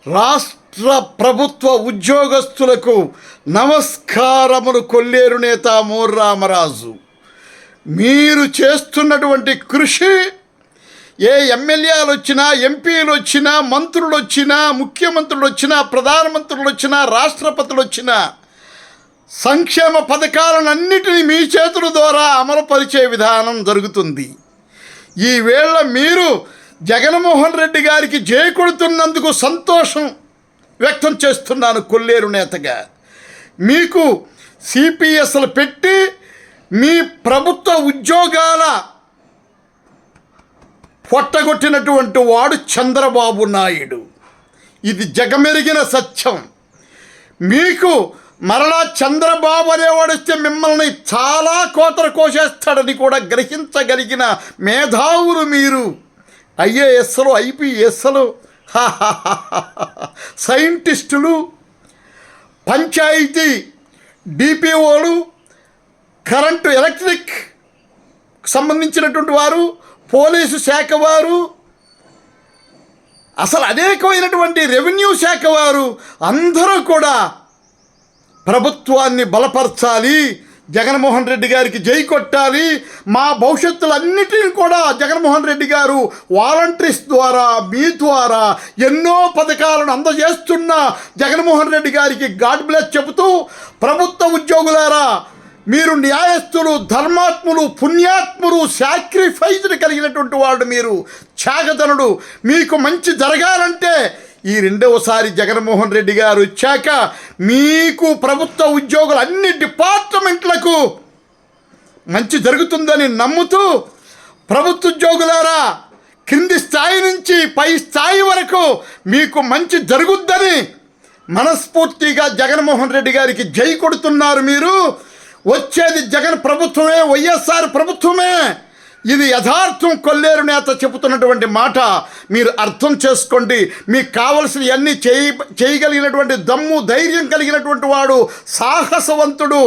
రాష్ట్ర ప్రభుత్వ ఉద్యోగస్తులకు నమస్కారములు. కొల్లేరు నేత మోర్ రామరాజు, మీరు చేస్తున్నటువంటి కృషి ఏ ఎమ్మెల్యేలు వచ్చినా, ఎంపీలు వచ్చినా, మంత్రులు వచ్చినా, ముఖ్యమంత్రులు వచ్చినా, ప్రధానమంత్రులు వచ్చినా, రాష్ట్రపతులు వచ్చినా సంక్షేమ పథకాలన్నిటినీ మీ చేతుల ద్వారా అమలుపరిచే విధానం జరుగుతుంది. ఈవేళ మీరు జగన్మోహన్ రెడ్డి గారికి జై కొడుతున్నందుకు సంతోషం వ్యక్తం చేస్తున్నాను. కొల్లేరు నేతగా మీకు సిపిఎస్లు పెట్టి మీ ప్రభుత్వ ఉద్యోగాల పొట్టగొట్టినటువంటి వాడు చంద్రబాబు నాయుడు. ఇది జగమెరిగిన సత్యం. మీకు మరలా చంద్రబాబు అనేవాడు వస్తే మిమ్మల్ని చాలా కోతలు కోసేస్తాడని కూడా గ్రహించగలిగిన మేధావులు మీరు. ఐఏఎస్లు, ఐపీఎస్లు, సైంటిస్టులు, పంచాయతీ డిపిఓలు, కరెంటు ఎలక్ట్రిక్ సంబంధించినటువంటి వారు, పోలీసు శాఖ వారు, అసలు అనేకమైనటువంటి రెవెన్యూ శాఖ వారు అందరూ కూడా ప్రభుత్వాన్ని బలపరచాలి, జగన్మోహన్ రెడ్డి గారికి జై కొట్టాలి, మా భవిష్యత్తులన్నిటినీ కూడా జగన్మోహన్ రెడ్డి గారు వాలంటీర్స్ ద్వారా, మీ ద్వారా ఎన్నో పథకాలను అందజేస్తున్న జగన్మోహన్ రెడ్డి గారికి గాడ్ బ్లెస్ చెబుతూ, ప్రభుత్వ ఉద్యోగులారా మీరు న్యాయస్థులు, ధర్మాత్ములు, పుణ్యాత్ములు, సాక్రిఫైస్ని కలిగినటువంటి వాడు, మీరు త్యాగధనుడు. మీకు మంచి జరగాలంటే ఈ రెండవసారి జగన్మోహన్ రెడ్డి గారు వచ్చాక మీకు ప్రభుత్వ ఉద్యోగులు అన్ని డిపార్ట్మెంట్లకు మంచి జరుగుతుందని నమ్ముతూ, ప్రభుత్వ ఉద్యోగులారా కింది స్థాయి నుంచి పై స్థాయి వరకు మీకు మంచి జరుగుద్దని మనస్ఫూర్తిగా జగన్మోహన్ రెడ్డి గారికి జై కొడుతున్నారు. మీరు వచ్చేది జగన్ ప్రభుత్వమే, వైఎస్ఆర్ ప్రభుత్వమే. ఇది యథార్థం. కొల్లేరు నేత చెబుతున్నటువంటి మాట మీరు అర్థం చేసుకోండి. మీకు కావలసినవన్నీ చేయగలిగినటువంటి దమ్ము, ధైర్యం కలిగినటువంటి వాడు, సాహసవంతుడు,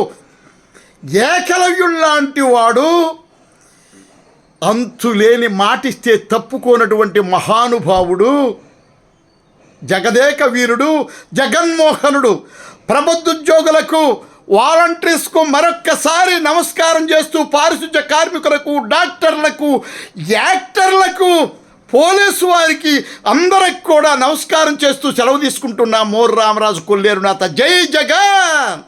ఏకలవ్యుల్లాంటి వాడు, అంతులేని మాటిస్తే తప్పుకోనటువంటి మహానుభావుడు, జగదేక వీరుడు, జగన్మోహనుడు. ప్రభుత్వోద్యోగులకు, వాలంటీర్స్కు మరొక్కసారి నమస్కారం చేస్తూ, పారిశుధ్య కార్మికులకు, డాక్టర్లకు, యాక్టర్లకు, పోలీసు వారికి అందరికి కూడా నమస్కారం చేస్తూ సెలవు తీసుకుంటున్నా. మోర్ రామరాజు, కొల్లేరు నేత. జై జగన్.